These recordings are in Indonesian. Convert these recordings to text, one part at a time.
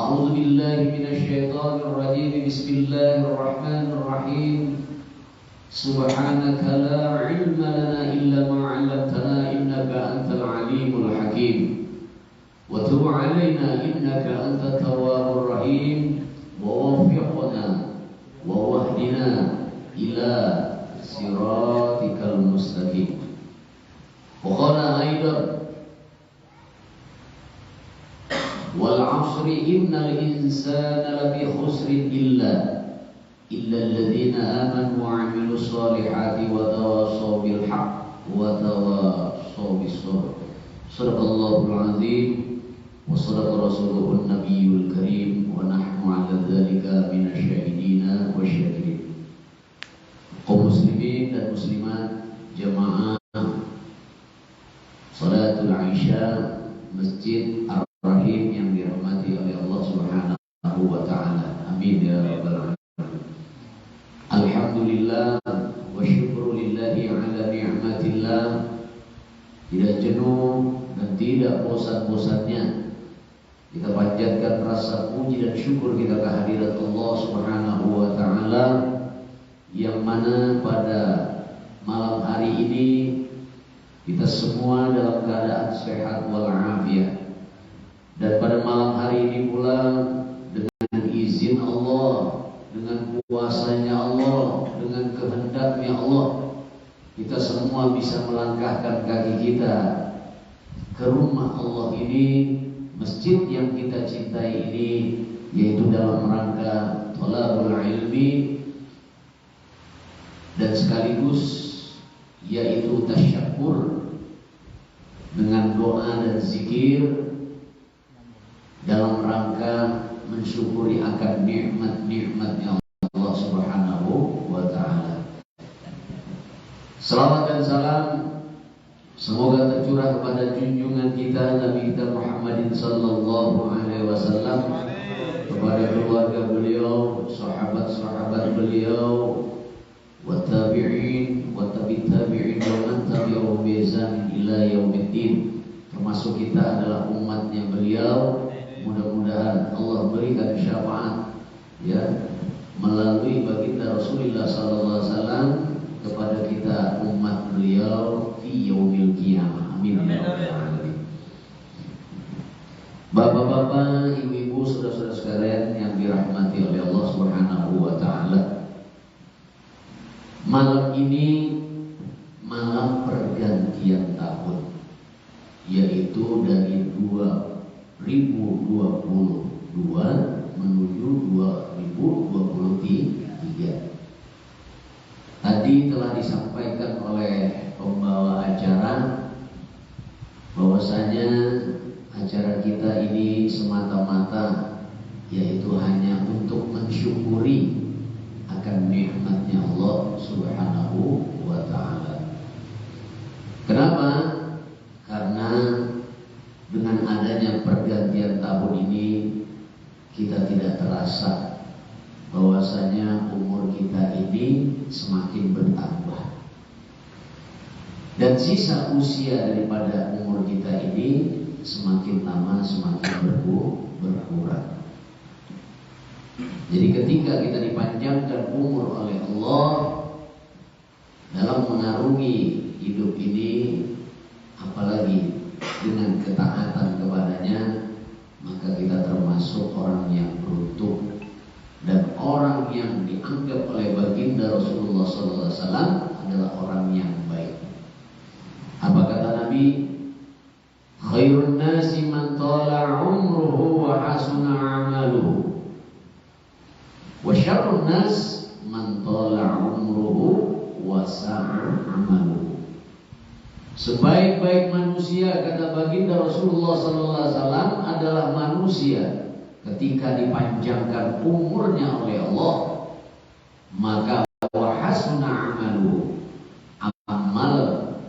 أعوذ بالله من الشيطان الرجيم. بسم الله الرحمن الرحيم. سبحانك لا علم لنا إلا ما علمتنا إنك أنت العليم الحكيم. وتب علينا إنك أنت التواب الرحيم. ووفقنا ووهدنا إلى صراطك المستقيم. وقال أيضا: والعصر إن الإنسان لفي خسر إلا الذين آمنوا وعملوا الصالحات وتواصوا بالحق وتواصوا بالصبر. صدق الله العظيم وصدق رسوله النبي الكريم ونحن على ذلك من الشاهدين والشاكرين. Kaum muslimin dan muslimat jamaah Salatul Isya Masjid Ar-Rahim yang dirahmati oleh Allah Subhanahu wa taala. Amin ya rabbal alamin. Alhamdulillah wa syukru lillahi ala ni'matillah. Tidak jenuh dan tidak bosan-bosannya kita panjatkan rasa puji dan syukur kita kehadirat Allah Subhanahu wa taala, yang mana pada malam hari ini kita semua dalam keadaan sehat walafiat. Dan pada malam hari ini pula dengan izin Allah, dengan kuasanya Allah, dengan kehendaknya Allah, kita semua bisa melangkahkan kaki kita ke rumah Allah ini, masjid yang kita cintai ini, yaitu dalam rangka thalabul ilmi dan sekaligus yaitu tasyakur dengan doa dan zikir dalam rangka mensyukuri akan nikmat-nikmatnya Allah Subhanahu wa taala. Salawat dan salam semoga tercurah kepada junjungan kita Nabi kita Muhammadin sallallahu alaihi wasallam, kepada keluarga beliau, sahabat-sahabat beliau, wa tabi'in wa tabi'in wa man tabi'ahum bi ihsan ila yaumiddin. Termasuk kita adalah umatnya beliau. Mudah-mudahan Allah berikan syafaat ya melalui baginda Rasulullah sallallahu alaihi wasallam kepada kita umat beliau fi yaumil qiyamah. Amin ya rabbal alamin. Bapak-bapak, ibu-ibu, saudara-saudara sekalian yang dirahmati oleh Allah Subhanahu wa taala. Malam ini malam pergantian tahun, yaitu dari 2022 menuju 2023. Tadi telah disampaikan oleh pembawa acara bahwasanya acara kita ini semata-mata yaitu hanya untuk mensyukuri akan nikmatnya Allah Subhanahu wa taala. Kenapa? Karena dengan adanya pergantian tahun ini kita tidak terasa bahwasanya umur kita ini semakin bertambah, dan sisa usia daripada umur kita ini semakin lama semakin berkurang. Jadi ketika kita dipanjangkan umur oleh Allah dalam mengarungi hidup ini, apalagi dengan ketaatan kepadanya, maka kita termasuk orang yang beruntung dan orang yang dianggap oleh baginda Rasulullah SAW adalah orang yang baik. Apa kata Nabi? Khairun nasi man tala umruhu wa hasuna amaluhu, wa syarrun nas man tala umruhu wa sa'a amaluhu. Sebaik-baik manusia, kata baginda Rasulullah SAW, adalah manusia ketika dipanjangkan umurnya oleh Allah, maka wa hasuna amaluhu, amal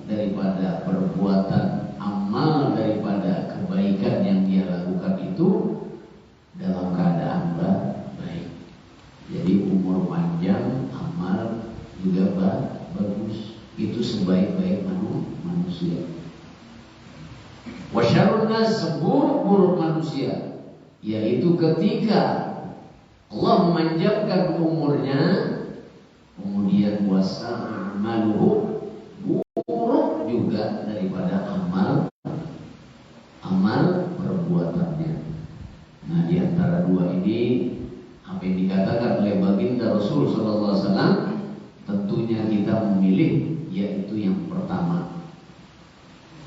daripada perbuatan, amal daripada kebaikan yang dia lakukan itu dalam keadaan baik. Jadi umur panjang, amal juga bagus. Itu sebaik-baik manusia. Wa syarrun nas, seburuk-buruk manusia, yaitu ketika Allah memanjangkan umurnya, kemudian wasa'amaluhu, buruk juga daripada amal perbuatannya. Nah, di antara dua ini apa yang dikatakan oleh baginda Rasul sallallahu alaihi wasallam, tentunya kita memilih yaitu yang pertama.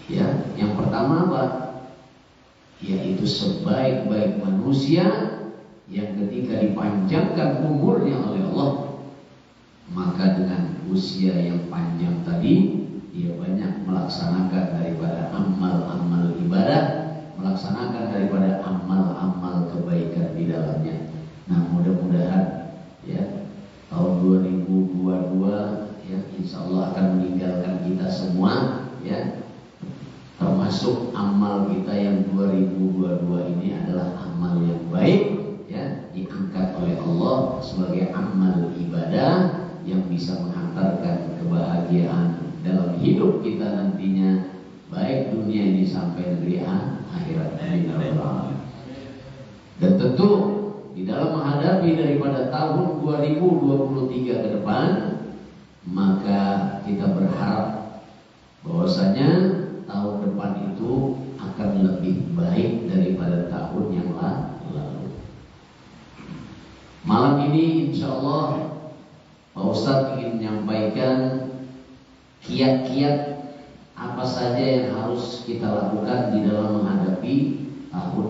Ya, yang pertama apa? Yaitu sebaik-baik manusia yang ketika dipanjangkan umurnya oleh Allah, maka dengan usia yang panjang tadi dia banyak melaksanakan daripada amal-amal ibadah, melaksanakan daripada amal-amal kebaikan di dalamnya. Nah, mudah-mudahan ya tahun 2022 ya insya Allah akan meninggalkan kita semua ya, termasuk amal kita yang 2022 ini adalah amal yang baik ya, diangkat oleh Allah sebagai amal ibadah yang bisa menghantarkan kebahagiaan dalam hidup kita nantinya, baik dunia ini sampai negeri akhirat. Dan tentu di dalam menghadapi daripada tahun 2023 ke depan, maka kita berharap bahwasanya tahun depan itu akan lebih baik daripada tahun yang lalu. Malam ini insya Allah Pak Ustadz ingin menyampaikan kiat-kiat apa saja yang harus kita lakukan di dalam menghadapi tahun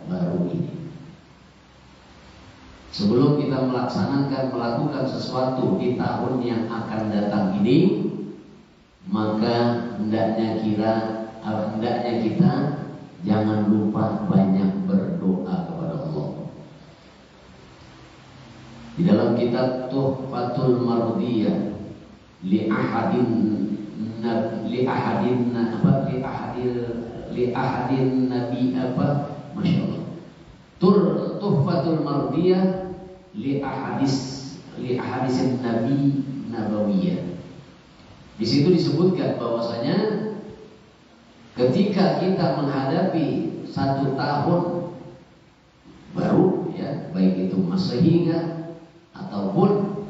baru ini. Sebelum kita melakukan sesuatu di tahun yang akan datang ini, maka hendaknya kita jangan lupa banyak berdoa kepada Allah. Di dalam kitab Tuhfatul Mardiyah li ahadin nabi apa, masya Allah, Tuhfatul Mardiyah li ahadisin nabi nabawiyah. Di situ disebutkan bahwasanya ketika kita menghadapi satu tahun baru ya, baik itu Masehi ataupun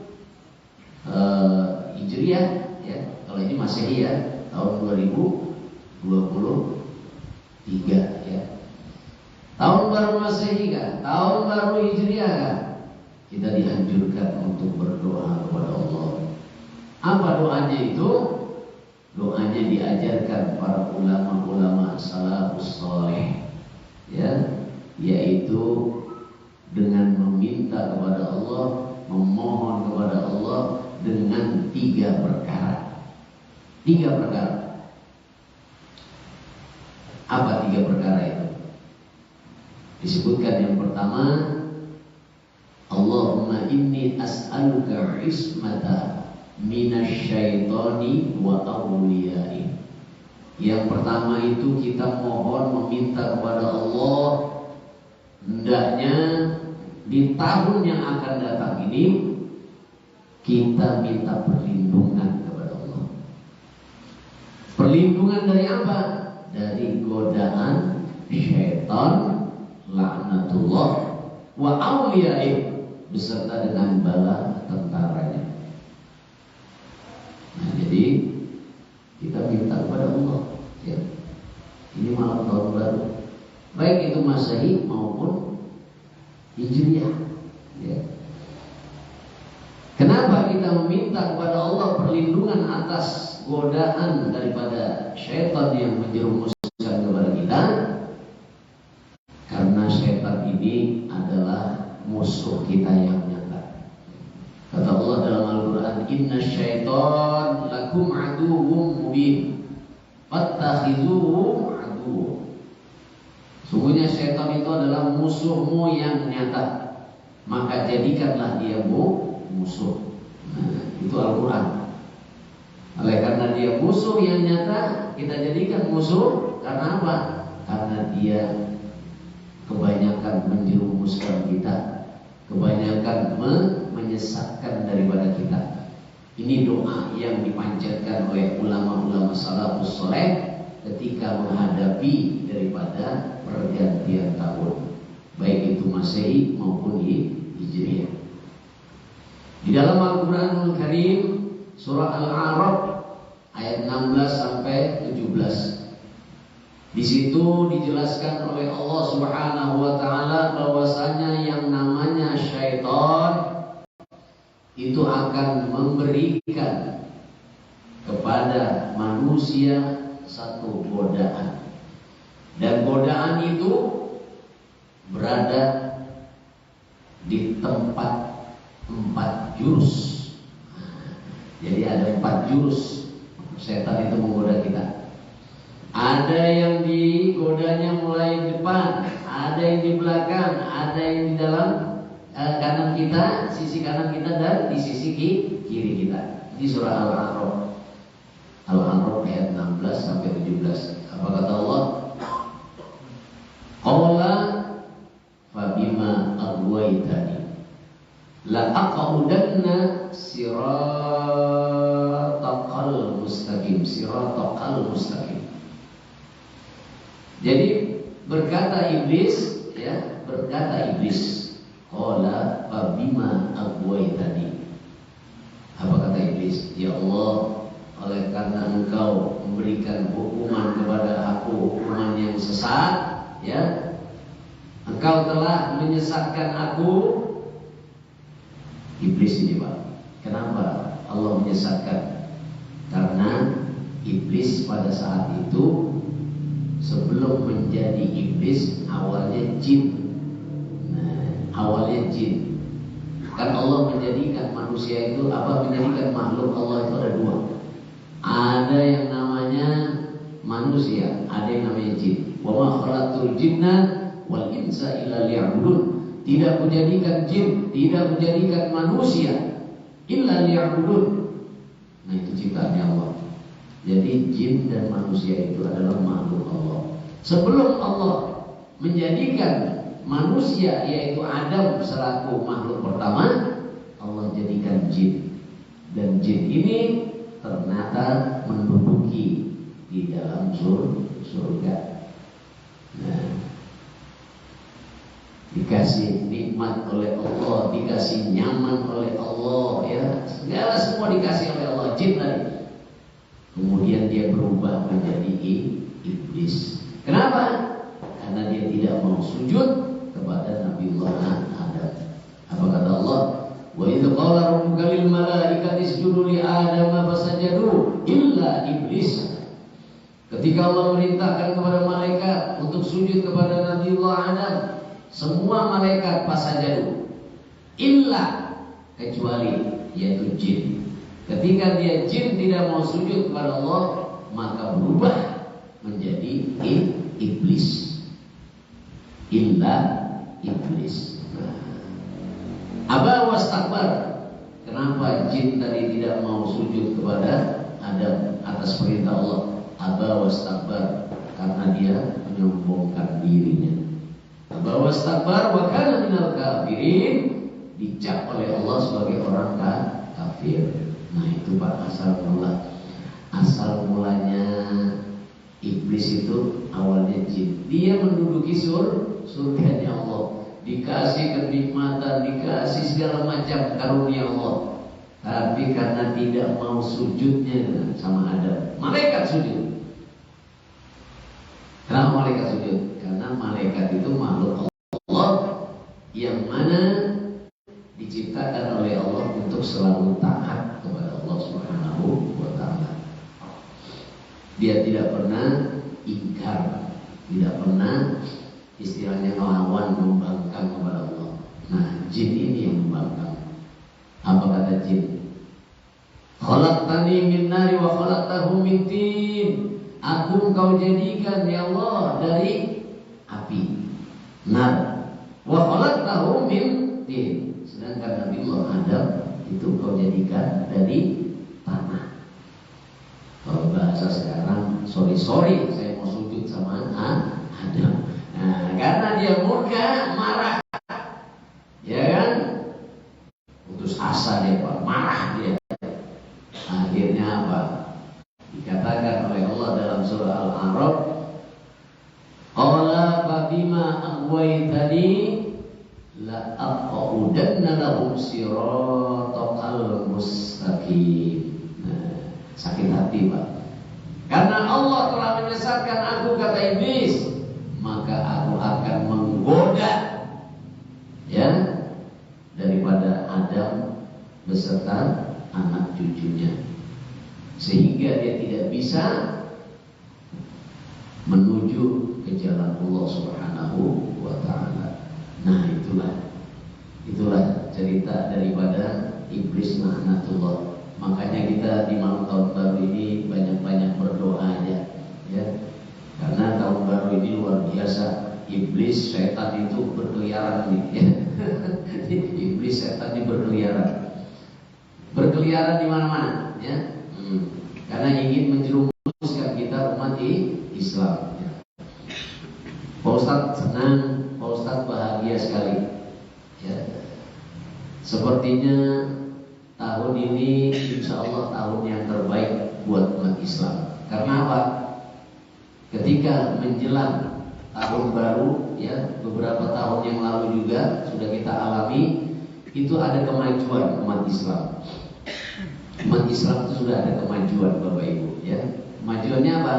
Hijriah ya, kalau ini Masehi ya tahun 2023 ya, tahun baru Masehi tahun baru Hijriah kita dianjurkan untuk berdoa kepada Allah. Apa doanya itu? Doanya diajarkan para ulama-ulama salafus saleh ya, yaitu dengan meminta kepada Allah, memohon kepada Allah dengan tiga perkara. Apa tiga perkara itu? Disebutkan yang pertama, Allahumma inni as'aluka ismata minasyaitani wa awliyai. Yang pertama itu kita mohon meminta kepada Allah, hendaknya di tahun yang akan datang ini kita minta perlindungan kepada Allah. Perlindungan dari apa? Dari godaan syaitan, laknatullah, wa awliyai, beserta dengan bala tentaranya. Nah, jadi kita minta kepada Allah ya. Ini malam tahun baru, baik itu Masehi maupun Hijriah ya. Kenapa kita meminta kepada Allah perlindungan atas godaan daripada syaitan yang menjerumuskan kepada kita? Karena syaitan ini adalah musuh kita yang nyata. Kata Allah dalam Al-Quran, inna syaitan lakum aduwwum mubin fattakhizuhu aduwwa. Sungguhnya syaitan itu adalah musuhmu yang nyata, maka jadikanlah dia musuh. Nah, itu Al-Quran. Oleh karena dia musuh yang nyata, kita jadikan musuh. Karena apa? Karena dia kebanyakan menjerumuskan kita, kebanyakan menyesatkan daripada kita. Ini doa yang dipanjatkan oleh ulama-ulama salafus saleh ketika menghadapi daripada pergantian tahun. baik itu Masehi maupun Hijriah. Di dalam Al-Qur'anul Karim surah Al-A'raf ayat 16 sampai 17. Di situ dijelaskan oleh Allah Subhanahu wa taala bahwasanya yang namanya syaitan itu akan memberikan kepada manusia satu godaan. Dan godaan itu berada di tempat 4 jurus. Jadi ada 4 jurus setan itu menggoda kita. Ada yang digodanya mulai depan, ada yang di belakang, ada yang di dalam kanan kita, sisi kanan kita, dan di sisi kiri kita. Di surah Al-A'raf. Al-A'raf ayat 16 sampai 17. Apa kata Allah? Qala fabima aghwaytani la aqudanna siratal mustaqim. Jadi berkata iblis, qala fabima aghwaytani. Apa kata iblis? Ya Allah, oleh karena Engkau memberikan hukuman kepada aku, hukuman yang sesat, ya, Engkau telah menyesatkan aku. Iblis ini, Pak. Kenapa Allah menyesatkan? Karena iblis pada saat itu sebelum menjadi iblis awalnya jin. Awalnya jin. Kan Allah menjadikan manusia itu menjadikan makhluk Allah itu ada 2. Ada yang namanya manusia, ada yang namanya jin. Wa ma khalaqtul jinna wal insa illa liya'budun. Tidak menjadikan jin, tidak menjadikan manusia illa liya'budun. Nah, itu ciptaannya Allah. Jadi jin dan manusia itu adalah makhluk Allah. Sebelum Allah menjadikan manusia yaitu Adam selaku makhluk pertama, Allah jadikan jin. Dan jin ini ternyata menduduki di dalam surga. Nah, dikasih nikmat oleh Allah, dikasih nyaman oleh Allah, ya, segala semua dikasih oleh Allah, jin tadi. Kemudian dia berubah menjadi iblis. Kenapa? Karena dia tidak mau sujud kepada Nabiullah Adam. Apa kata Allah? Wa idz qala rabbuka lil malaikati isjudu li Adam fasajadu illa iblis. Ketika Allah merintahkan kepada malaikat untuk sujud kepada Nabiullah Adam, semua malaikat fasajadu illa, kecuali yaitu jin. Ketika dia jin tidak mau sujud kepada Allah, maka berubah menjadi iblis. Illa iblis. Aba wastakbar. Kenapa jin tadi tidak mau sujud kepada Adam atas perintah Allah? Aba wastakbar, karena dia menyombongkan dirinya. Aba wastakbar wa kana minal kafirin, dicap oleh Allah sebagai orang kafir. Nah, itu Pak asal mulanya iblis itu awalnya jin. Dia menduduki surganya Allah, dikasih kenikmatan, dikasih segala macam karunia Allah. Tapi karena tidak mau sujudnya sama Adam, malaikat sujud. Kenapa malaikat sujud? Karena malaikat itu makhluk Allah yang mana diciptakan oleh Allah untuk selalu taat kepada Allah Subhanahu wa taala. Dia tidak pernah ingkar, tidak pernah istilahnya melawan, membangkang kepada Allah. Nah, jin ini yang membangkang. Apa kata jin? Khalaqtani min nari wa khalaqtahu min tin. Aku Engkau jadikan ya Allah dari api, nar, wa khalaqtahu min tin. Sedangkan Nabiullah Adam itu Kau jadikan dari tanah. Kalau bahasa sekarang, sorry saya mau sujud sama Adam. Nah, karena dia murka, marah, ya kan, putus asa dia, Pak, marah dia. Akhirnya apa? Dikatakan oleh Allah dalam surah Al-A'raf, qala fabima aghwaytani la aqudanna lahum siratal mustaqim. Nah, sakit hati Pak. Karena Allah telah menyesatkan aku, kata iblis, maka aku akan menggoda ya daripada Adam beserta anak cucunya, sehingga dia tidak bisa menuju ke jalan Allah Subhanahu wa taala. Nah, itulah cerita daripada iblis laknatullah. Makanya kita di malam tahun baru ini banyak-banyak berdoa aja, ya. Karena tahun baru ini luar biasa. Iblis, setan itu berkeliaran nih, ya. Iblis, setan ini berkeliaran di mana-mana, ya. Karena ingin menjerumuskan kita umat Islam. Ya. Pak Ustadz senang, Pak Ustadz bahagia sekali, ya. Sepertinya tahun ini insya Allah tahun yang terbaik buat umat Islam. Karena apa? Ketika menjelang tahun baru, ya, beberapa tahun yang lalu juga sudah kita alami, itu ada kemajuan umat Islam. Umat Islam itu sudah ada kemajuan, Bapak Ibu, ya. Kemajuannya apa?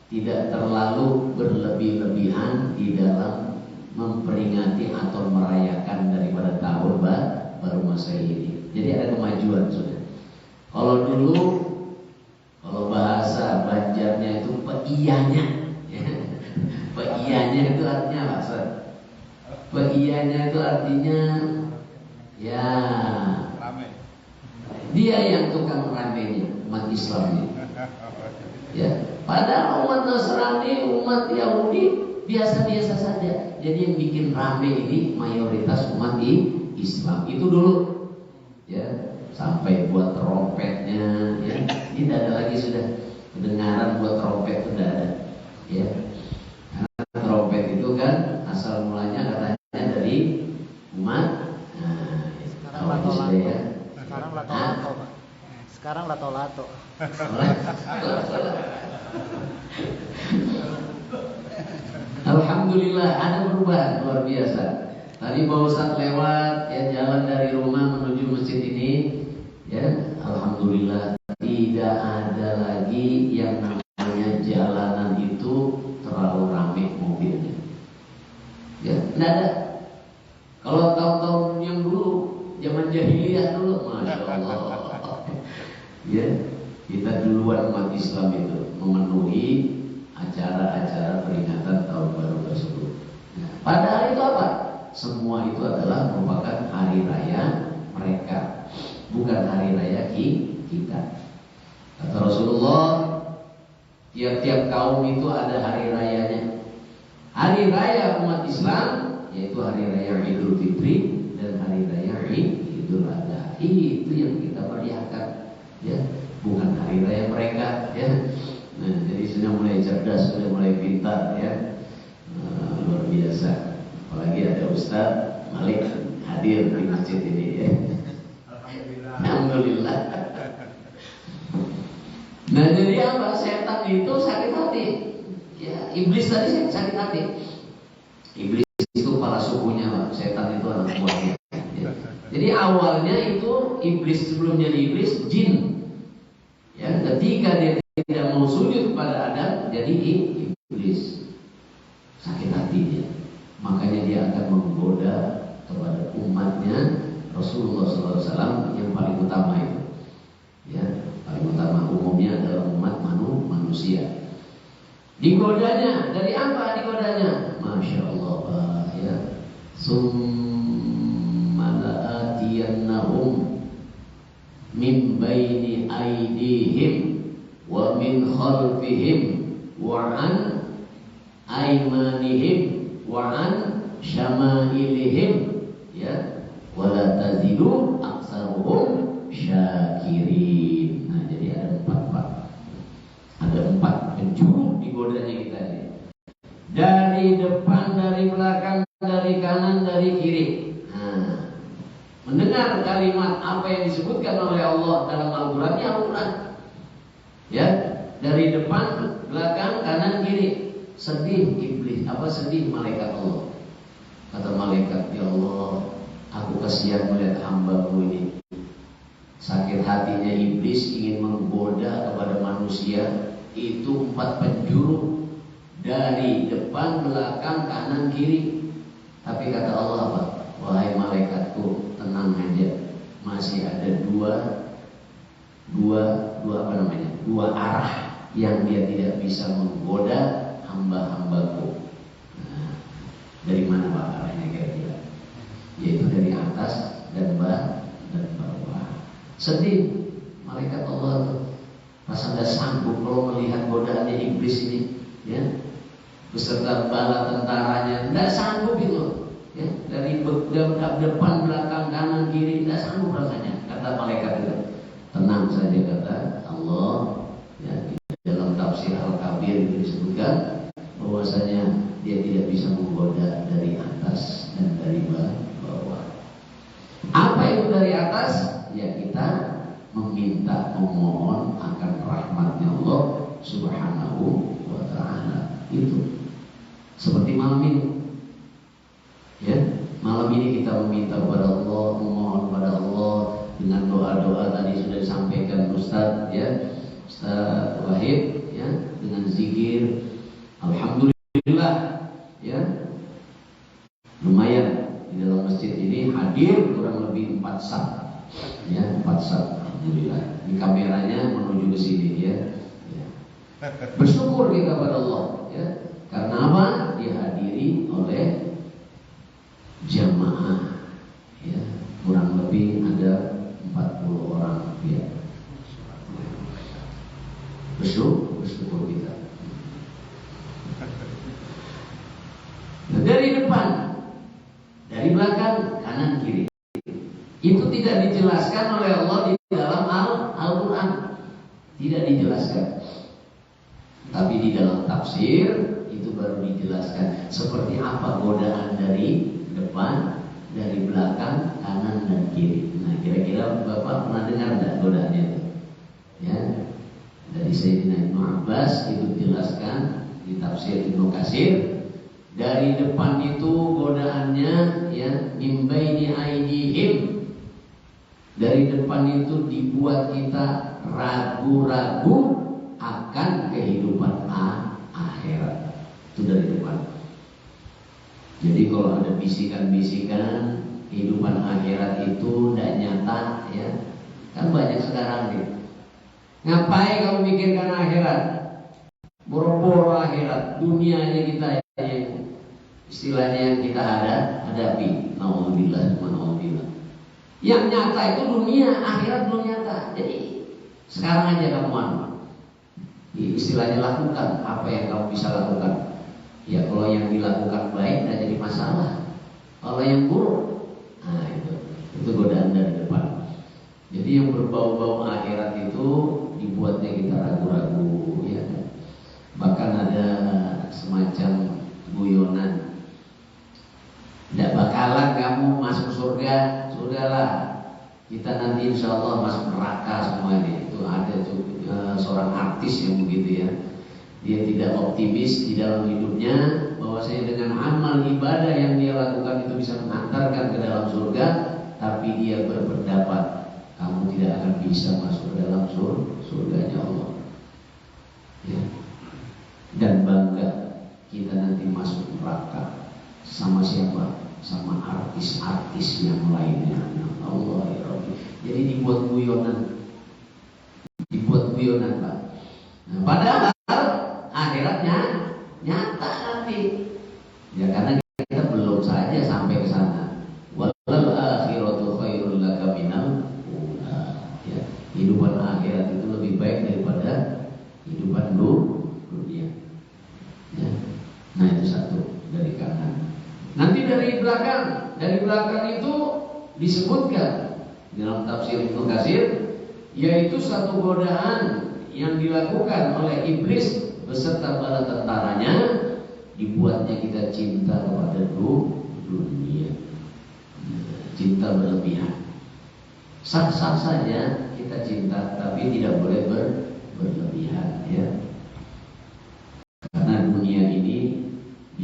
Tidak terlalu berlebih-lebihan di dalam memperingati atau merayakan daripada tahun baru Masehi ini. Jadi ada kemajuan sudah. Kalau dulu, kalau bahasa Banjarnya itu peiyanya, ya. Peiyanya itu artinya apa? Peiyanya itu artinya ya dia yang tukang ramenya umat Islam ini. Ya, padahal umat Nasrani, umat Yahudi biasa-biasa saja. Jadi yang bikin rame ini mayoritas umat Islam itu dulu. Ya, sampai buat trompetnya, ya. Ini tidak ada lagi sudah kedengaran buat trompet, sudah ada, ya. Karena trompet itu kan asal mulanya katanya dari umat. Nah, sekarang lato-lato, ya. Sekarang lato-lato, Pak. Sekarang lato-lato. Alhamdulillah ada perubahan luar biasa. Tadi Pak Ustadz lewat, ya, jalan dari rumah menuju masjid ini, ya, alhamdulillah tidak ada lagi yang namanya jalanan itu terlalu ramai mobilnya. Ya, tidak ada. Kalau tahun-tahun yang dulu, zaman jahiliyah dulu, masya Allah, ya, kita duluan umat Islam itu memenuhi acara-acara peringatan tahun baru tersebut. Nah, padahal itu apa? Semua itu adalah merupakan hari raya mereka, bukan hari raya kita. Kata Rasulullah, tiap-tiap kaum itu ada hari rayanya. Hari raya umat Islam yaitu hari raya Idul Fitri dan hari raya Idul Adha. Itu yang kita meriahkan, ya, bukan hari raya mereka, ya. Nah, jadi sudah mulai cerdas, sudah mulai pintar, ya. Luar biasa. Apalagi ada Ustaz Malik hadir di masjid ini, ya. Alhamdulillah. Nah, jadi apa? Setan itu sakit hati, ya. Iblis tadi sakit hati. Iblis itu kepala sukunya, Pak. Setan itu anak buahnya, ya. Jadi awalnya itu iblis, sebelum jadi iblis, jin. Ya, ketika dia tidak mau sujud kepada Adam, jadi iblis. Sakit hati dia. Makanya dia akan menggoda kepada umatnya Rasulullah SAW yang paling utama itu, ya, paling utama umumnya adalah umat manusia. Digodanya dari apa? Digodanya, masya Allah, Pak, ya. Summa la'atiyannahum min baini aidihim wa min khalfihim wa an aymanihim wa an syama'ilihim, ya, wala tazidu aksaruhum syakirin. Nah, jadi ada empat penjuru digodanya kita ini. Dari depan, dari belakang, dari kanan, dari kiri. Nah, mendengar kalimat apa yang disebutkan oleh Allah dalam Al-Quran, ya Al-Quran, ya, dari depan, belakang, kanan, kiri. Sedih iblis. Apa sedih malaikat Allah? Kata malaikat, ya Allah, aku kasihan melihat hamba-Mu ini. Sakit hatinya iblis ingin menggoda kepada manusia itu 4 penjuru, dari depan, belakang, kanan, kiri. Tapi kata Allah apa? Wahai malaikatku, tenang aja. Masih ada dua arah yang dia tidak bisa menggoda hamba-hambaku. Nah, dari mana Pak arahnya kira-kira? Yaitu dari atas dan bawah. Sedih malaikat Allah tuh. Masa nggak sanggup kalau melihat godaannya iblis ini, ya, beserta bala tentaranya, nggak sanggup itu, ya, dari depan, belakang, kanan, kiri, nggak sanggup rasanya. Kata malaikat itu, tenang saja kata Allah, ya, di dalam tafsir Al-Kabir disebutkan bahwasanya dia tidak bisa menggoda dari atas dan dari bawah. Apa itu dari atas? Ya, kita meminta, memohon akan rahmatnya Allah Subhanahu wa ta'ala. Itu seperti malam ini, ya, malam ini kita meminta kepada Allah, memohon kepada Allah dengan doa-doa tadi sudah disampaikan Ustaz, ya, Ustaz Wahid, ya, dengan zikir alhamdulillah, ya, lumayan di dalam masjid ini hadir kurang lebih 4 saf, ya, 4 saf. Alhamdulillah. Ini kameranya menuju ke sini, ya. Bersyukur kita kepada Allah, ya. Karena apa? Dihadiri oleh jamaah, ya. Kurang lebih ada 40 orang, ya. Bersyukur kita. Nah, dari depan, dari belakang, kanan, kiri. Itu tidak dijelaskan oleh Allah di dalam Al-Quran, tidak dijelaskan. Tapi di dalam tafsir itu baru dijelaskan seperti apa godaan dari depan, dari belakang, kanan dan kiri. Nah, kira-kira Bapak pernah dengar enggak godaannya itu? Ya, dari Sayyidina Ibnu Abbas itu dijelaskan di tafsir Ibnu Katsir. Dari depan itu godaannya, ya, min baini aydihim. Dari depan itu dibuat kita ragu-ragu akan kehidupan akhirat. Itu dari depan. Jadi kalau ada bisikan-bisikan kehidupan akhirat itu tidak nyata, ya, kan banyak sekarang nih. Ngapain kamu mikirkan akhirat? Boro-boro akhirat, dunianya kita yang istilahnya yang kita hadapi. Nauzubillah, nauzubillah. Yang nyata itu dunia, akhirat belum nyata. Jadi sekarang aja kamu istilahnya lakukan apa yang kamu bisa lakukan. Ya, kalau yang dilakukan baik tidak jadi masalah. Kalau yang buruk, nah itu godaan dari depan. Jadi yang berbau-bau akhirat itu dibuatnya kita ragu-ragu, ya. Bahkan ada semacam guyonan, tidak bakalan kamu masuk surga, sudahlah, kita nanti insya Allah masuk neraka semua ini. Itu ada seorang artis yang begitu, ya. Dia tidak optimis di dalam hidupnya bahwasanya dengan amal ibadah yang dia lakukan itu bisa mengantarkan ke dalam surga, tapi dia berpendapat kamu tidak akan bisa masuk ke dalam surganya Allah, ya. Dan bangga kita nanti masuk neraka. Sama siapa? Sama artis-artis yang lainnya. Allah ya Rabbi. Jadi dibuat guyonan, Pak. Nah, padahal akhiratnya nyata nanti. Ya, karena kita belum saja sampai ke sana. Walal akhiratu khairul laka minal ula. Ya, kehidupan akhirat itu lebih baik daripada kehidupan dunia. Ya. Nah, itu satu dari kanan. Nanti dari belakang itu disebutkan dalam tafsir Ibnu Katsir, yaitu satu godaan yang dilakukan oleh iblis beserta bala tentaranya, dibuatnya kita cinta kepada dunia, cinta berlebihan. Sah-sah saja kita cinta, tapi tidak boleh berlebihan, ya. Karena dunia ini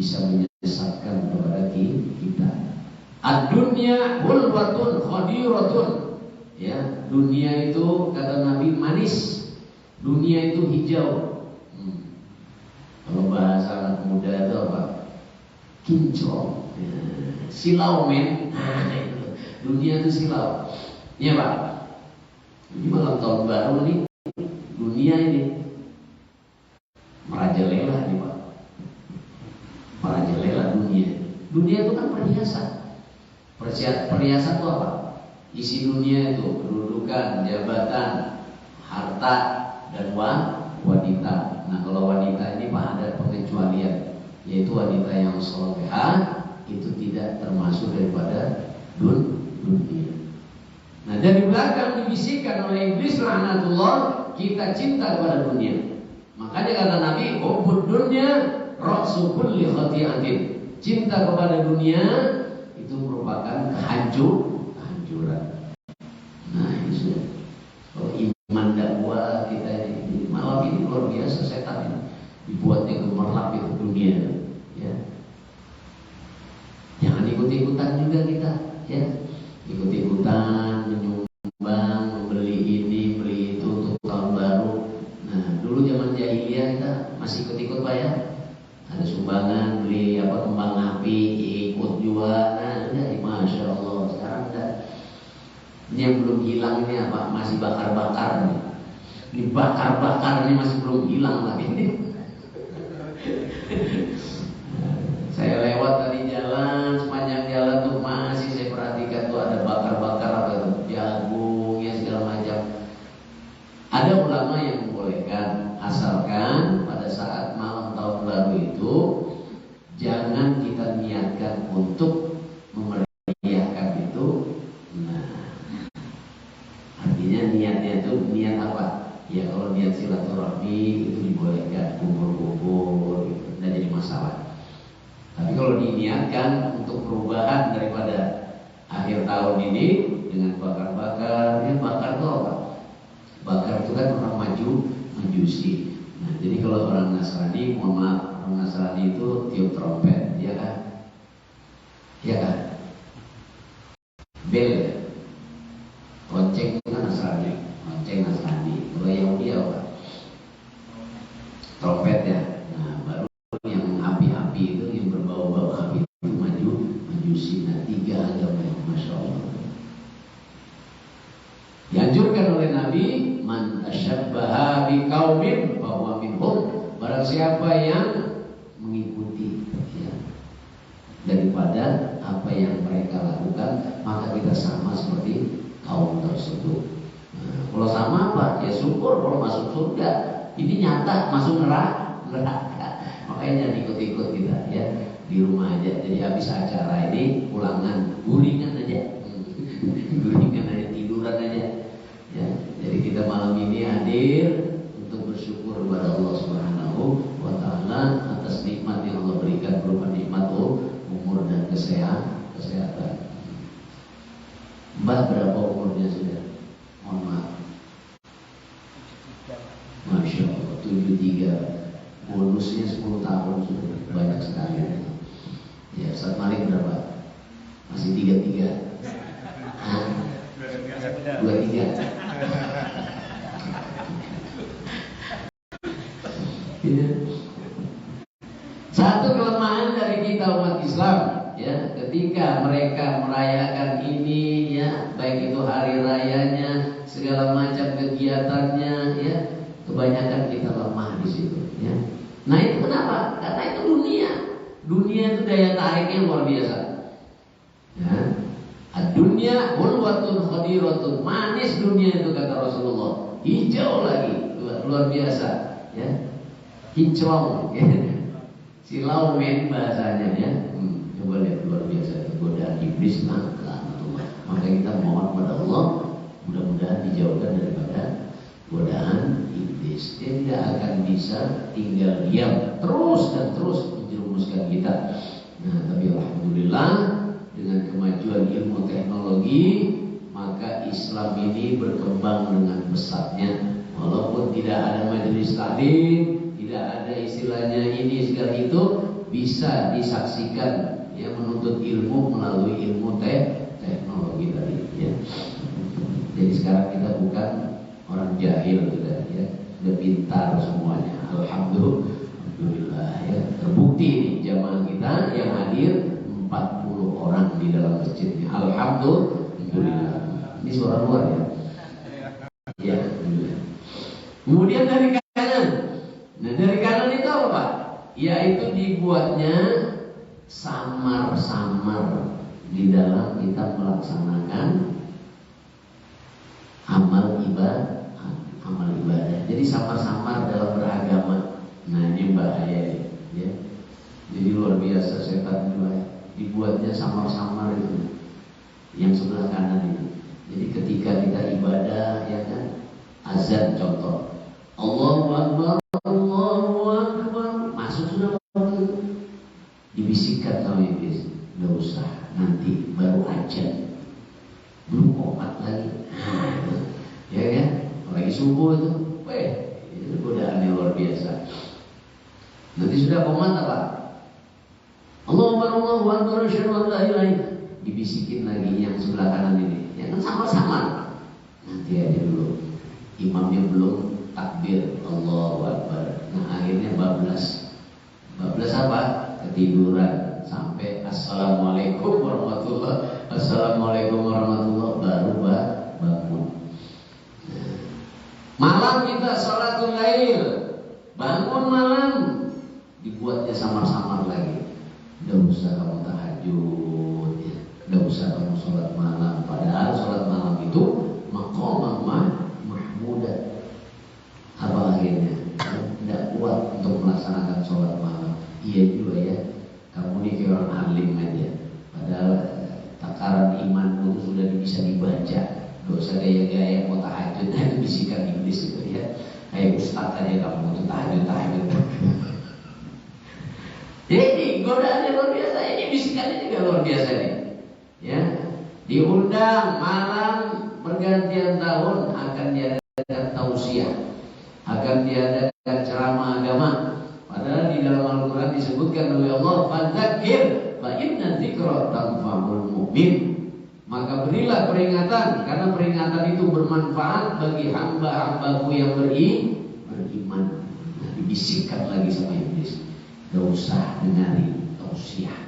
bisa menyesatkan kepada kita. Ad-dunya hulwatun khadiratun. Ya, dunia itu kata Nabi manis. Dunia itu hijau. Kalau bahasa anak muda itu apa? Kinclong. Ya, silau men. Dunia itu silau. Iya Pak. Ini malam tahun baru nih. Dunia ini merajalela nih Pak. Merajalela dunia. Dunia itu kan perhiasan. Perhiasan itu apa? Isi dunia itu kedudukan, jabatan, harta, dan wanita. Nah kalau wanita ini Pak ada pengecualian, yaitu wanita yang solehah itu tidak termasuk daripada dunia. Nah dari belakang dibisikkan oleh iblis laknatullah, kita cinta kepada dunia. Makanya kata Nabi, hubbud dunya ra'su kulli khati'atin. Cinta kepada dunia itu merupakan kehancuran. Nah ini sudah. Kalau iman dakwah kita ini malam ini luar biasa, setan ini dibuatnya gemerlap itu dunia. Ya. Jangan ikut-ikutan juga kita, ya. Ikut-ikutan menyumbang, membeli ini, beli itu untuk tahun baru. Nah, dulu zaman jahiliyah kita masih ikut-ikut Pak ya. Ada sumbangan, beli apa kembang api, ikut juga. Nah, udah, masya Allah. Sekarang udah. Ini yang belum hilang ini apa? Masih bakar-bakar nih. Ini bakar-bakar ini masih belum hilang lagi. Saya lewat tadi jalan, sepanjang jalan tuh masih saya perhatikan tuh ada bakar-bakar apa itu jagung ya segala macam. Ada ulama yang membolehkan asalkan pada saat malam tahun baru itu jangan kita niatkan untuk memeriahkan itu. Nah, artinya niatnya itu niat apa? Ya kalau niat silaturahmi itu dibolehkan, kumpul-kumpul gitu, tidak jadi masalah. Tapi kalau diniatkan untuk perubahan daripada akhir tahun ini dengan bakar-bakar, ya bakar itu apa? Bakar itu kan orang majusi. Nah, jadi kalau orang Nasrani, mohon maaf, orang Nasrani itu tiup trompet, ya kan? Ya kan? Bel, lonceng itu kan Nasrani, lonceng Nasrani. Kalau Yahudi apa? Trompet ya. Nah, baru yang api-api itu yang berbau-bau api itu majusi. Nah, 3 agama yang masya Allah. Dianjurkan oleh Nabi, man asyabbaha biqaumin fahuwa minhum. Barang siapa yang mengikuti ya, daripada apa yang mereka lakukan, maka kita sama seperti kaum tersebut. Nah, kalau sama apa? Ya syukur kalau masuk surga. Ini nyata masuk neraka. Makanya jangan ikut-ikut kita ya, di rumah aja. Jadi habis acara ini ulangan, guringan aja. Guringan aja, tiduran aja. Ya, jadi kita malam ini hadir untuk bersyukur kepada Allah Subhanahu wa taala atas nikmat yang Allah berikan berupa nikmat umur dan kesehatan. Mbah berapa umurnya sudah? Mohon maaf. Masya Allah, 73. Bonusnya 10 tahun sudah banyak sekali. Ya, Ustaz Malik berapa? Masih 33. 23. Satu kelemahan dari kita umat Islam ya, ketika mereka merayakan ini ya, baik itu hari rayanya, segala macam kegiatannya ya, kebanyakan kita lemah di situ ya. Nah itu kenapa? Karena itu dunia. Dunia itu daya tariknya luar biasa. Ya. Ad-dunya hulwatun khadiratun. Manis dunia itu kata Rasulullah. Hijau lagi, luar biasa ya. Kinclong ya. Silau men bahasanya ya. Coba lihat luar biasa itu godaan iblis laknatullah. Maka kita mohon kepada Allah mudah-mudahan dijauhkan daripada godaan iblis. Dia tidak akan bisa tinggal diam, terus dan terus menjerumuskan kita. Nah, tapi alhamdulillah dengan kemajuan ilmu teknologi, maka Islam ini berkembang dengan pesatnya. Walaupun tidak ada majelis taklim, tidak ada istilahnya ini segala itu, bisa disaksikan ya, menuntut ilmu melalui ilmu teknologi tadi ya. Jadi sekarang kita bukan orang jahil sudah pintar semuanya. Alhamdulillah ya. Terbukti nih jamaah kita yang hadir 40 orang di dalam masjidnya. Alhamdulillah. Ini suara luar ya. Ya, kemudian dari kanan. Nah, dari kanan itu apa, Pak? Yaitu dibuatnya samar-samar di dalam kita melaksanakan amal ibadah. Jadi samar-samar dalam beragama. Nah, ini bahaya ya. Jadi luar biasa setan juga dibuatnya samar-samar itu. Yang sebelah kanan itu. Jadi ketika kita ibadah ya kan, azan contoh, Allahu Akbar, Allahu Akbar, masuk sudah dibisikkan sama iblis, nggak usah, nanti baru azan, belum komat lagi, ya kan, lagi subuh itu, itu godaan yang luar biasa. Nanti sudah komat apa? Allahu Akbar, Allahu Akbar, asyhadu an la ilaha illallah, dibisikin lagi yang sebelah kanan ini. Ya kan sama-sama. Nanti aja dulu. Imamnya belum takbir Allahu Akbar. Nah akhirnya bablas. Bablas apa? Ketiduran sampai Assalamualaikum warahmatullah. Assalamualaikum warahmatullah baru bangun. Nah, malam kita sholatul lail. Bangun malam dibuatnya samar-samar lagi. Gak usah kamu tahajud ya. Gak usah kamu sholat malam. Padahal sholat malam itu maqamah mahmudah. Apa akhirnya? Tidak kuat untuk melaksanakan sholat malam. Iya juga ya. Kamu ini kayak orang alim aja. Padahal takaran imanmu itu sudah bisa dibaca. Gak usah gaya-gaya mau tahajud. Nah itu bisikan iblis itu ya. Kayak ustaz aja kamu untuk tahajud. Jadi godaannya luar biasa. Ini bisikannya juga luar biasa nih. Ya, diundang malam pergantian tahun akan diadakan tausiah, akan diadakan ceramah agama. Padahal di dalam Al-Quran disebutkan oleh Allah, "Fadzakir fa inna dzikra tanfa'ul mu'min." Maka berilah peringatan, karena peringatan itu bermanfaat bagi hamba-hambaku yang beriman. Nah, dibisikkan lagi sama iblis, gak usah dengarin tausiah.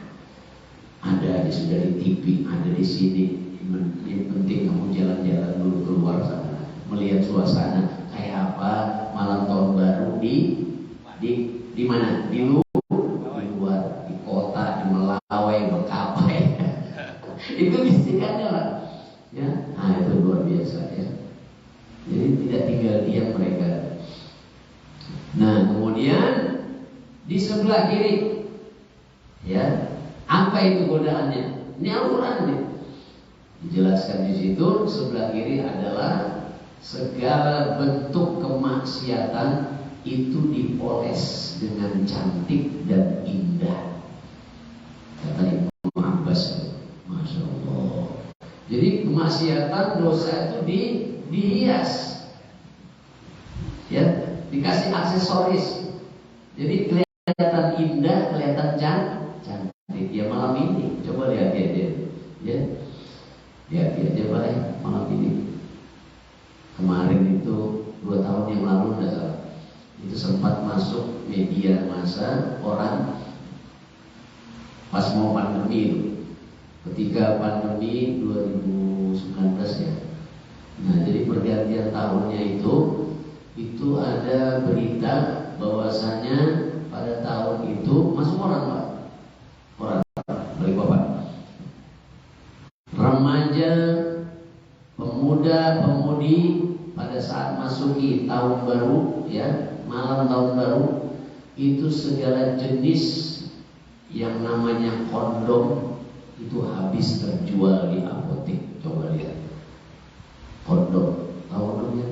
Ada sudah di TV, ada di sini. Yang penting kamu jalan-jalan dulu keluar sana, melihat suasana kayak apa malam tahun baru di mana? Di luar, di kota, di Melawai, Bekapai. Itu bisikannya lah. Ya, nah itu luar biasa ya. Jadi tidak tinggal diam mereka. Nah kemudian di sebelah kiri, ya. Apa itu godaannya? Ini Al-Quran nih. Dijelaskan di situ sebelah kiri adalah segala bentuk kemaksiatan itu dipoles dengan cantik dan indah. Kata Ibnu Abbas, Masya Allah. Jadi kemaksiatan dosa itu dihias, ya, dikasih aksesoris. Jadi kelihatan indah, kelihatan cantik. Ya malam ini coba lihat aja ya, lihat aja Pak ya, malam ini. Kemarin itu 2 tahun yang lalu enggak salah, itu sempat masuk media massa orang pas mau pandemi itu, ketika pandemi 2019 ya. Nah jadi pergantian tahunnya itu ada berita bahwasanya pada tahun itu masuk orang Pak, orang Balikpapan, remaja, pemuda, pemudi pada saat masuki tahun baru ya, malam tahun baru itu segala jenis yang namanya kondom itu habis terjual di apotek. Coba lihat kondom, tahu kondomnya?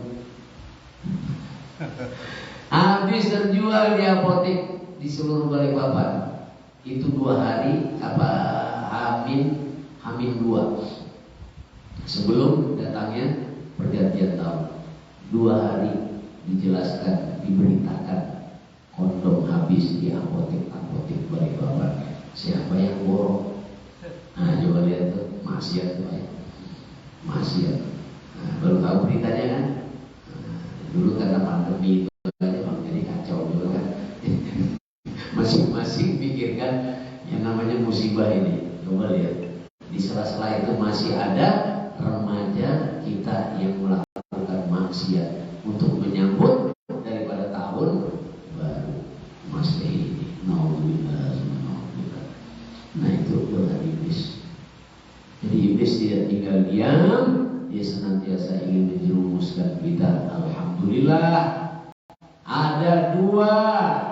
Habis terjual di apotek di seluruh Balikpapan. Itu 2 hari Hamin 2 sebelum datangnya pergantian tahun. 2 hari dijelaskan, diberitakan kondom habis di apotek Balikpapan. Siapa yang borong? Nah, coba lihat tuh, maksiat tuh ya. Maksiat. Nah, baru tahu beritanya kan? Nah, dulu karena pandemi itu aja Bang, jadi kacau juga kan. Masing-masing pikirkan yang namanya musibah ini. Coba lihat, di sela-sela itu masih ada remaja kita yang melakukan maksiat untuk menyambut daripada tahun baru Masehi ini. Nauzubillah. Nah, itu dosa iblis. Jadi iblis tidak tinggal diam, dia senantiasa ingin menjerumuskan kita. Alhamdulillah, ada dua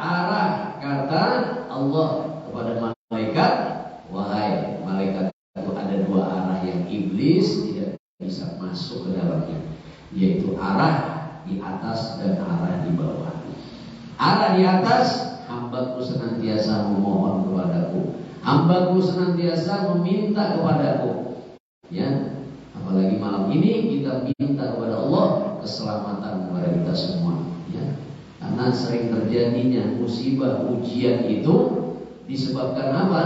arah kata Allah kepada malaikat. Wahai malaikat, ada dua arah yang iblis tidak bisa masuk ke dalamnya, yaitu arah di atas dan arah di bawah. Arah di atas, hambaku senantiasa memohon kepadaku, hambaku senantiasa meminta kepadaku. Ya, apalagi malam ini kita minta kepada Allah keselamatan kepada kita semua. Ya, karena sering terjadinya musibah ujian itu disebabkan apa?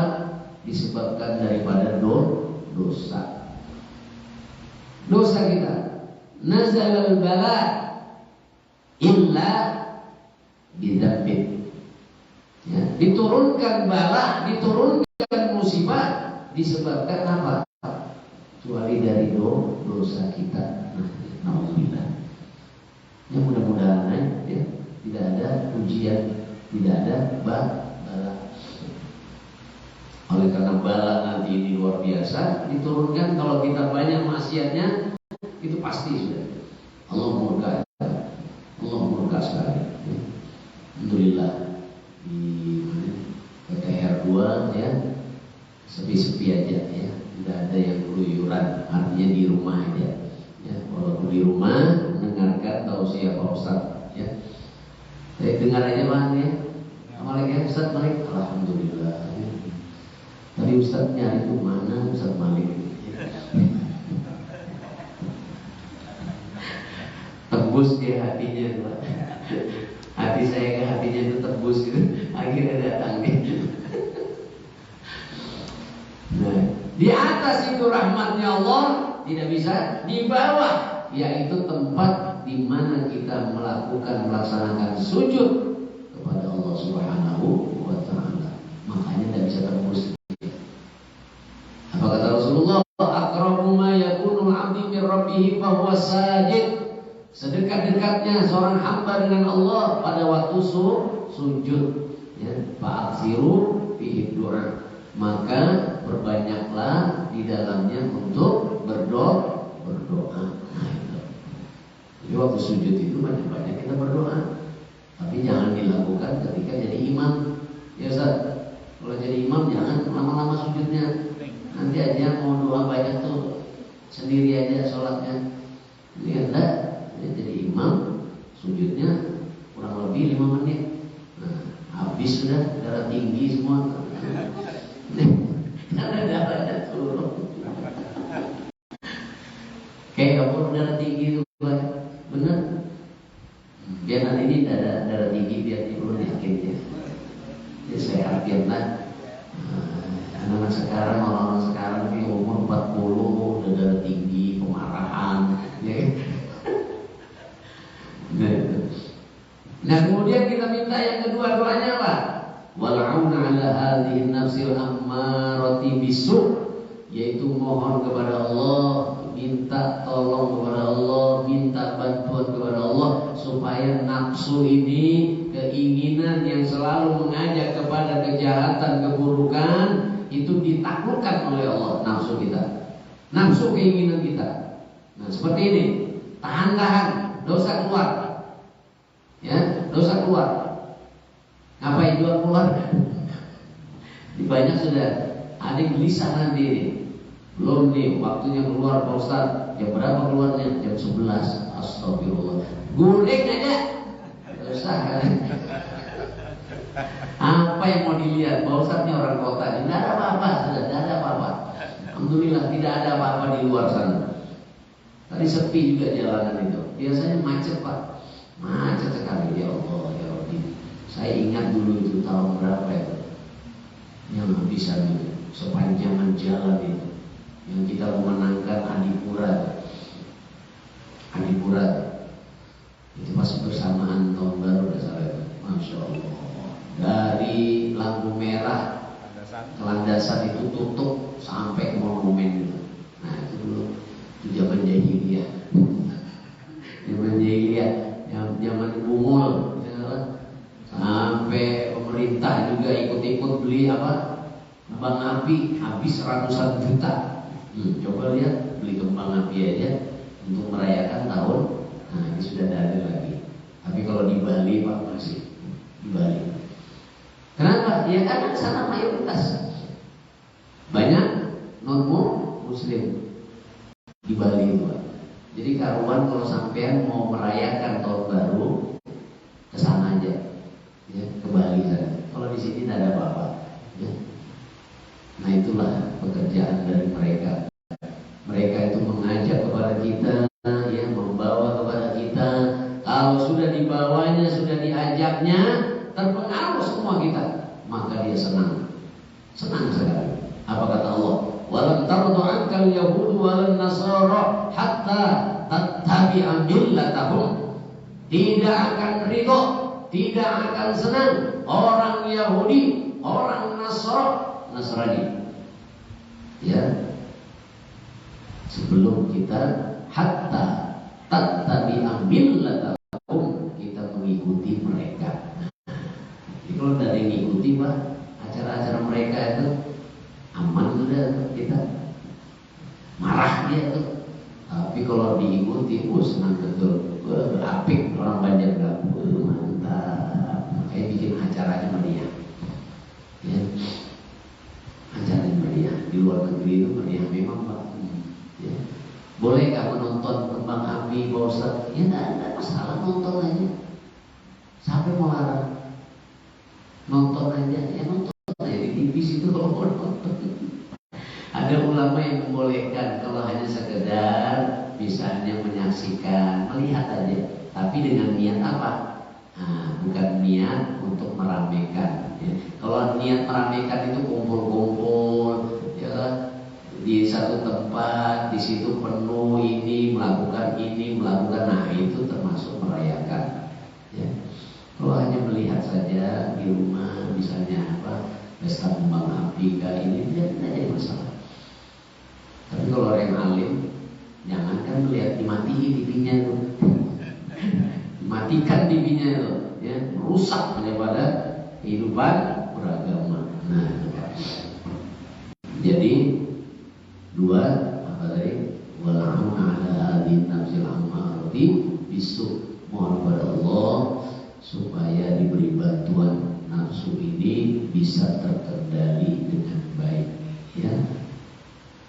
Disebabkan daripada dosa. Dosa kita. Nazalal bala illa bidzambin. Ya, diturunkan bala, diturunkan musibah disebabkan apa? Kecuali dari dosa kita. Nauzubillah. Ya, mudah-mudahan ya, tidak ada ujian, tidak ada bala. Oleh karena bala nanti ini luar biasa, diturunkan kalau kita banyak maksiatnya, itu pasti sudah. Allah murka sekali. Alhamdulillah di PTR 2 ya, sepi-sepi aja ya, tidak ada yang keluyuran, artinya di rumah aja. Ya, walaupun di rumah mendengarkan tausiah Pak Ustadz ya. Dengar aja Bang ya. Assalamualaikum Ustadz Malik. Alhamdulillah. Tadi Ustadz nyari itu mana Ustadz Malik? Tembus ke hatinya tuh. Hati saya ke hatinya itu tembus gitu. Akhirnya datang gitu. Nah, di atas itu rahmatnya Allah, tidak bisa di bawah, yaitu tempat di mana kita melaksanakan sujud kepada Allah Subhanahu wa taala. Makanya tidak bisa tembus. Apa kata Rasulullah? Aqrabu ma yakunu al-'abdu min rabbih fa huwa sajid. Sedekat-dekatnya seorang hamba dengan Allah pada waktu sujud. Ya, fa'aksiru fihi du'a. Maka perbanyaklah di dalamnya untuk berdoa. Jadi waktu sujud itu banyak-banyak kita berdoa. Tapi jangan dilakukan ketika jadi imam. Ya Ustaz, kalau jadi imam jangan lama-lama sujudnya. Nanti aja mau doa banyak tuh sendiri aja sholatnya. Ini enggak, jadi imam sujudnya kurang lebih 5 menit. Nah, habis sudah darah tinggi semua. Karena darahnya turun. Kayak kamu darah tinggi itu benar. Biar nanti ini darah tinggi biar turun yakin ya. Jadi saya artianlah. Anak sekarang, orang-orang sekarang di umur 40 udah darah tinggi, pemarahan ya. Nah, kemudian kita minta yang kedua doanya apa? Wal'auna 'ala hadhihi nafsil ammarati bisu, yaitu mohon kepada Allah, minta tolong kepada Allah, minta bantuan kepada Allah supaya nafsu ini, keinginan yang selalu mengajak kepada kejahatan, keburukan, itu ditaklukkan oleh Allah, nafsu kita, nafsu keinginan kita. Nah, seperti ini, tahan-tahan, dosa keluar, ya, dosa keluar. Ngapain jual keluar? Banyak sudah, ada yang gelisah nanti ini. Belum nih, waktunya keluar Pak Ustaz. Jam berapa keluarnya? Jam 11. Astagfirullah. Guling aja. Dosa kan? Apa yang mau dilihat? Pak Ustaznya orang kota. Tidak ada apa-apa, sudah tidak ada apa-apa. Alhamdulillah tidak ada apa-apa di luar sana. Tadi sepi juga jalanan itu. Biasanya macet Pak. Macet sekali, ya Allah, ya Rabbi. Saya ingat dulu itu tahun berapa itu, yang bisa sepanjang jalan itu, yang kita memenangkan Adipura. Itu masih bersamaan tahun baru dasarnya. Masya Allah. Dari lampu merah ke landasan itu tutup sampai ke monumen itu. Nah itu dulu, itu zaman jahiliyah. Zaman bungul, sampai pemerintah juga ikut-ikut beli kembang api, habis ratusan juta. Coba lihat, beli kembang api aja untuk merayakan tahun. Nah ini sudah ada lagi. Tapi kalau di Bali Pak, masih di Bali. Kenapa? Ya karena sana mayoritas banyak non-muslim di Bali itu Pak. Jadi karuan kalau sampean mau merayakan tahun baru, ke sana aja, ya, ke Bali sana. Kalau di sini tidak ada apa-apa. Ya. Nah itulah pekerjaan dari mereka. Mereka itu mengajak kepada kita, ya, membawa kepada kita. Kalau sudah dibawanya, sudah diajaknya, terpengaruh semua kita, maka dia senang sekali. Apa kata Allah? Walan tardu ankal yahudu walan nasara hatta tattabi'a millatahum. Tidak akan ridho, tidak akan senang orang Yahudi, orang Nasrani. Ya. Sebelum kita hatta tattabi'a millatahum, kita mengikuti mereka. Jadi kalau dari mengikuti Pak, acara-acara mereka itu aman sudah, kita marah dia tuh. Tapi kalau diikuti, senang betul. Apik orang Banjar bilang, mantap. Makanya bikin acaranya meriah. Ya. Acaranya meriah. Di luar negeri itu meriah memang Pak. Ya. Boleh nggak menonton kembang api Pak Ustaz? Ya nggak ada masalah, nonton aja. Sampai mau larang. Nonton aja, ya nonton aja di TV situ kalau mau nonton. Ada ulama yang membolehkan kalau hanya sekedar misalnya menyaksikan, melihat aja, tapi dengan niat apa? Nah, bukan niat untuk meramaikan. Ya. Kalau niat meramaikan itu kumpul-kumpul, ya, di satu tempat, di situ penuh ini melakukan, nah itu termasuk merayakan. Ya. Kalau hanya melihat saja di rumah, misalnya pesta kembang api kayak ini, tidak ada masalah. Tapi kalau orang alim, jangankan melihat, dimatiin TV-nya itu, dimatikan TV-nya itu, ya, rusak daripada kehidupan beragama. Nah, jadi dua apa tadi? Wal'aun ala hadin nafsil ammarati bisu, mohon kepada Allah supaya diberi bantuan nafsu ini bisa terkendali dengan baik. Ya.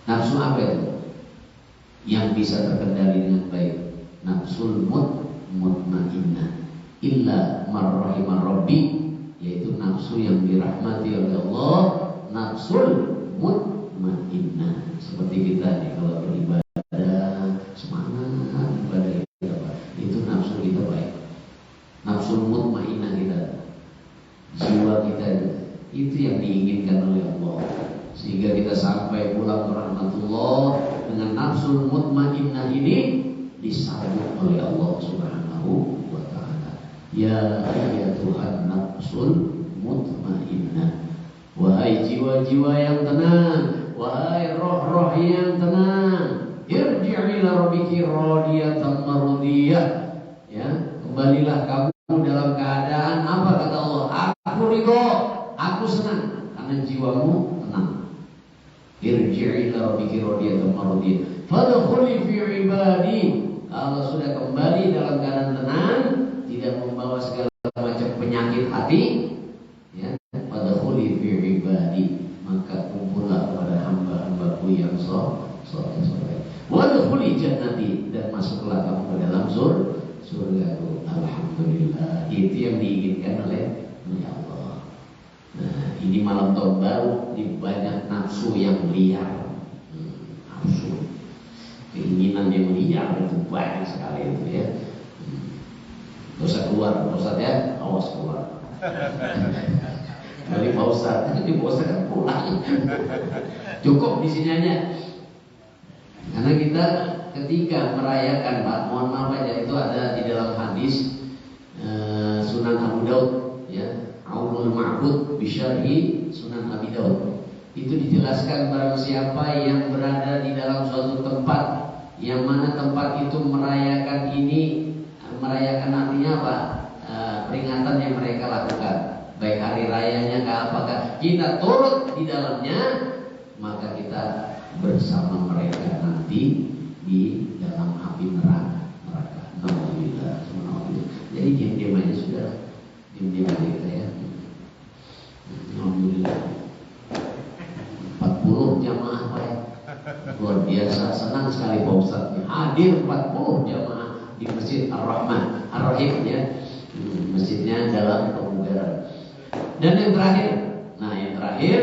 Nafsu apa itu? Yang bisa terkendali dengan baik. Nafsul mutmainnah. Illa marrahimar rabbi, yaitu nafsu yang dirahmati oleh Allah. Nafsul mutmainnah. Seperti kita nih kalau beribadah semangat ibadah kita, itu nafsu kita baik. Nafsul mutmainnah kita, jiwa kita itu yang diinginkan oleh Allah, sehingga kita sampai pulang ke rahmatullah dengan nafsul mutmainnah ini disambut oleh Allah Subhanahu wa ta'ala. Ya Tuhan nafsul mutmainnah, wahai jiwa-jiwa yang tenang, wahai roh-roh yang tenang, irji'i ila rabbiki radiyatan mardiyah. Ya, kembalilah kamu dalam keadaan apa kata Allah? Aku ridho, aku senang, karena jiwamu tenang. Irji'i ila rabbiki radiyatan mardiyah. Fadkhuli fi ibadi. Kalau sudah kembali dalam keadaan tenang, tidak membawa segala macam penyakit hati, ya, fadkhuli fi ibadi, maka kumpullah pada hamba-hambaku yang saleh. Wadkhuli jannati, dan masuklah kamu ke dalam surgaku. Alhamdulillah, itu yang diinginkan oleh Allah. Nah, ini malam tahun baru, di banyak nafsu yang liar, nafsu, keinginan yang liar itu banyak sekali itu ya. Dosa keluar, dosa ya, awas keluar. Dari Pak Ustadz, di Pak Ustadz kan pulang. Cukup di sini aja. Karena kita ketika merayakan, Pak, mohon maaf aja, itu ada di dalam hadis Sunan Abu Daud, ya, Aunul Ma'bud bisyarhi Sunan Abi Daud. Itu dijelaskan barang siapa yang berada di dalam suatu tempat yang mana tempat itu merayakan ini, merayakan artinya apa? Peringatan yang mereka lakukan, baik hari rayanya ke apakah kita turut di dalamnya, maka kita bersama mereka nanti di dalam api neraka. Alhamdulillah. Jadi diam-diam aja sudah, diam-diam aja kita ya. Alhamdulillah. 40 jamaah Pak ya. Luar biasa, senang sekali Pak Ustaz hadir 40 jamaah di Masjid Ar-Rahman Ar-Rahim ya. Masjidnya dalam pemugaran. Dan yang terakhir,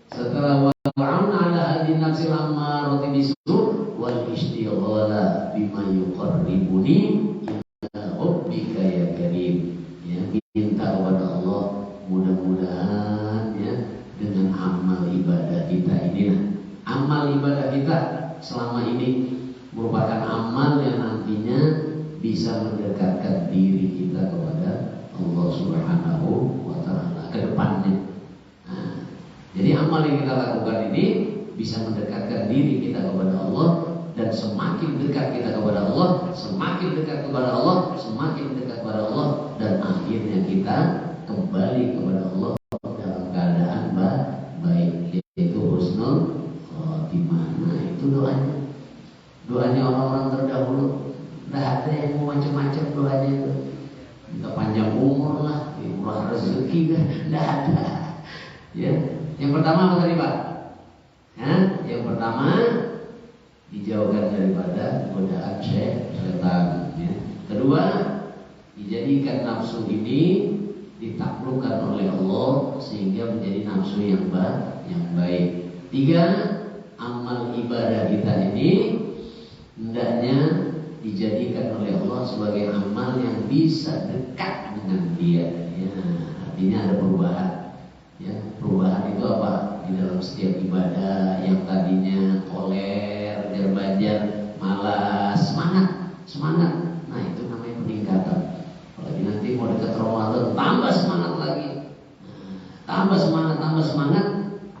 setelah wa'un ala hadin nafsil ammarati bisu wal istighala bima yuqarribuni ila rabbika ya karim. Ya, minta kepada Allah mudah-mudahan ya dengan amal ibadah kita ini. Amal ibadah kita selama ini merupakan amal yang nantinya bisa mendekatkan diri kita kepada Allah Subhanahu wa Ta'ala ke depannya. Nah, jadi amal yang kita lakukan ini bisa mendekatkan diri kita kepada Allah, dan semakin dekat kita kepada Allah, semakin dekat kepada Allah, semakin dekat kepada Allah, dan akhirnya kita kembali kepada Allah dalam keadaan baik, yaitu husnul khotimah. Nah, itu doanya orang-orang terdahulu. Nggak ada yang mau macam-macam doanya itu. Minta panjang umur lah, murah rezeki kan, nggak ada. Ya, yang pertama apa tadi Pak? Yang pertama dijauhkan daripada godaan setan. Ya. Kedua, dijadikan nafsu ini ditaklukkan oleh Allah sehingga menjadi nafsu yang baik. Tiga, amal ibadah kita ini hendaknya dijadikan oleh Allah sebagai amal yang bisa dekat dengan Dia. Ya, artinya ada perubahan. Ya, perubahan itu apa? Di dalam setiap ibadah yang tadinya koler, gerbajar, malas, semangat. Nah, itu namanya peningkatan. Apalagi nanti mau dekat Ramadan, tambah semangat lagi. Tambah semangat.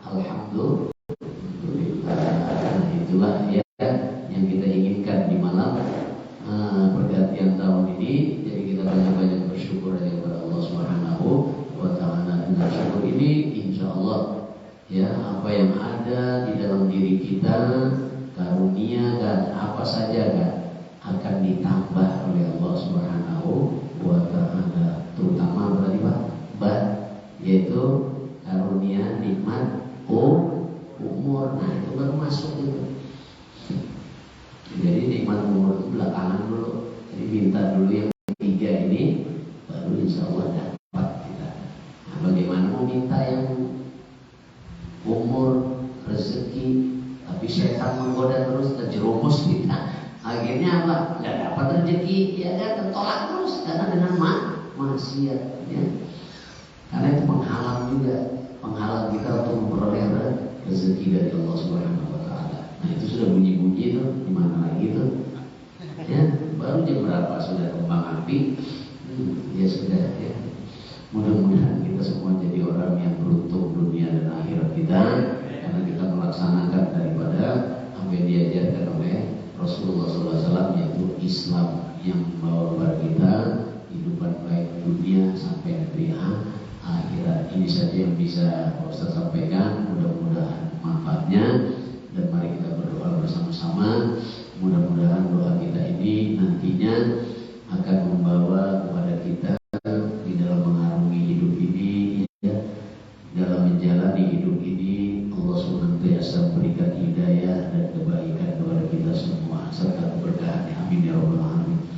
Alhamdulillah. Nah, itulah ya yang kita inginkan di malam pergantian tahun ini. Jadi kita banyak-banyak bersyukur aja kepada Allah Subhanahu wa Ta'ala. Dengan syukur ini insya Allah ya, apa yang ada di dalam diri kita, karunia dan apa saja kan akan ditambah oleh Allah Subhanahu wa Ta'ala. Terutama berarti Pak, yaitu karunia nikmat umur. Nah, itu baru masuk itu. Jadi nikmat umur itu belakangan dulu. Jadi minta dulu yang tiga ini, baru insya Allah dapat kita. Nah, bagaimana mau minta yang umur, rezeki, tapi setan menggoda terus, terjerumus kita. Akhirnya apa? Nggak dapat rezeki, ya kan? Tertolak terus karena dengan maksiat. Ya. Karena itu penghalang kita untuk memperoleh rezeki dari Allah Subhanahu wa Ta'ala. Nah, itu sudah bunyi-bunyi itu, di mana lagi itu? Ya, baru jam berapa sudah kembang api? Ya sudah ya. Mudah-mudahan kita semua jadi orang yang beruntung dunia dan akhirat kita, karena kita melaksanakan daripada apa yang diajarkan oleh Rasulullah SAW, yaitu Islam yang membawa kepada kita kehidupan baik dunia sampai negeri akhirat. Ini saja yang bisa Ustaz sampaikan. Mudah-mudahan manfaatnya, dan mari kita berdoa bersama-sama. Mudah-mudahan doa kita ini nantinya akan membawa kepada kita di dalam mengarungi hidup ini, ya, dalam menjalani hidup ini. Allah senantiasa berikan hidayah dan kebaikan kepada kita semua serta keberkahan. Amin ya rabbal alamin.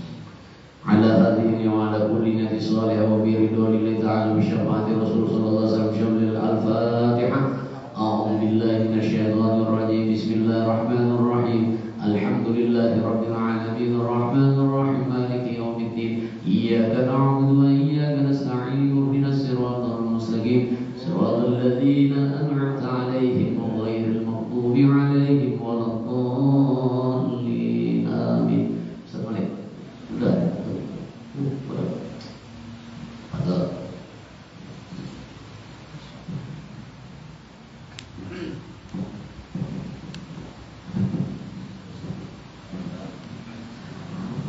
Ala hadhihi wa ala kulli nabiyyin salih wa bi ridwanillahi ta'ala bi syafaati Rasul sallallahu alaihi wasallam. Syamil al-Fatihah. A'udzu billahi minasyaitonir rajim. Bismillahirrahmanirrahim. Alhamdulillahi rabbil alamin arrahmanir rahim maliki yaumiddin. Iyyaka na'budu wa iyyaka nasta'in.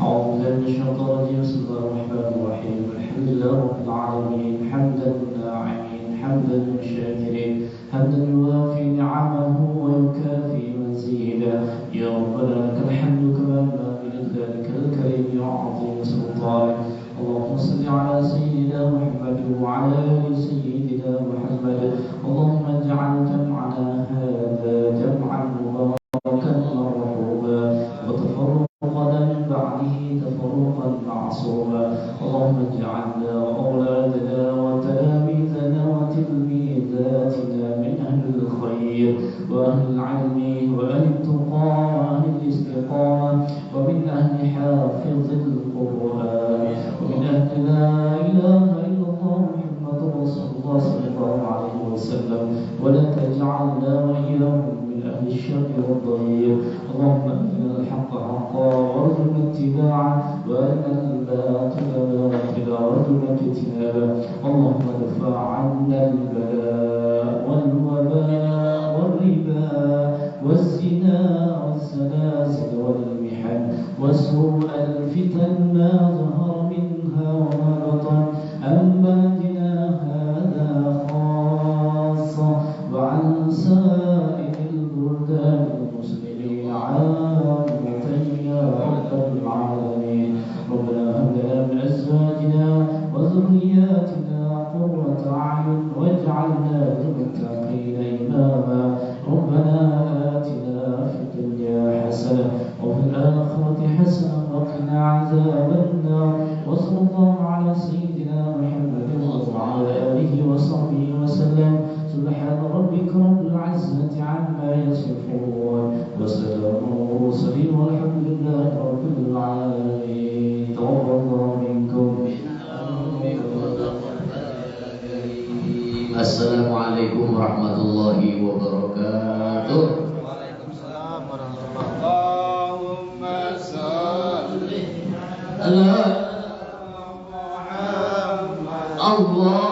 أعوذ بالله من الشيطان الرجيم. بسم الله الرحمن الرحيم. الحمد لله رب العالمين حمدا الناعمين حمدا الشاكرين حمدا يوافي نعمه ويكافي مزيدا. يا ربنا لك الحمد كما ينبغي لذلك الكريم وعظيم سلطانك. اللهم صل على سيدنا محمد وعلى آل سيدنا محمد. اللهم اجعل جمعنا هذا جمعا مباركا مرحوما وتفرقنا من بعده تفرقا معصوما. اللهم اجعلنا وأولادنا وتلاميذنا وتلميذاتنا من أهل الخير وأهل العلم وأهل التقى وأهل الاستقامة ومن أهل حافظ القرآن ومن أهل لا إله إلا الله محمد رسول الله صلى الله عليه وسلم. ولا تجعلنا وإياهم من أهل الشر والضرير. اللهم أرنا الحق حقا وارزقنا اتباعه وأرنا الباطل باطلا وارزقنا اجتنابه. اللهم ادفع عنا البلاء والوباء والربا والزنا والسلاسل والمحن وسوء الفتن ما ظهر منها وما بطن عن بلدنا هذا خاصة وعن سائر البلدان المسلمين عامة يا رب العالمين. ربنا هب لنا من أزواجنا وذرياتنا قرة أعين واجعلنا للمتقين إماما. ربنا آتنا في الدنيا حسنة وفي الآخرة حسنة وقنا عذاب النار. وصلى الله على سيدنا محمد وعلى آله وصحبه وسلم. سبحان ربك رب العزة عما يصفون وسلام على المرسلين والحمد لله رب العالمين. تقبل الله منكم. Assalamualaikum warahmatullahi wabarakatuh. Waalaikumsalam warahmatullahi wabarakatuh. Allahumma salli Allah ala Muhammad. Allah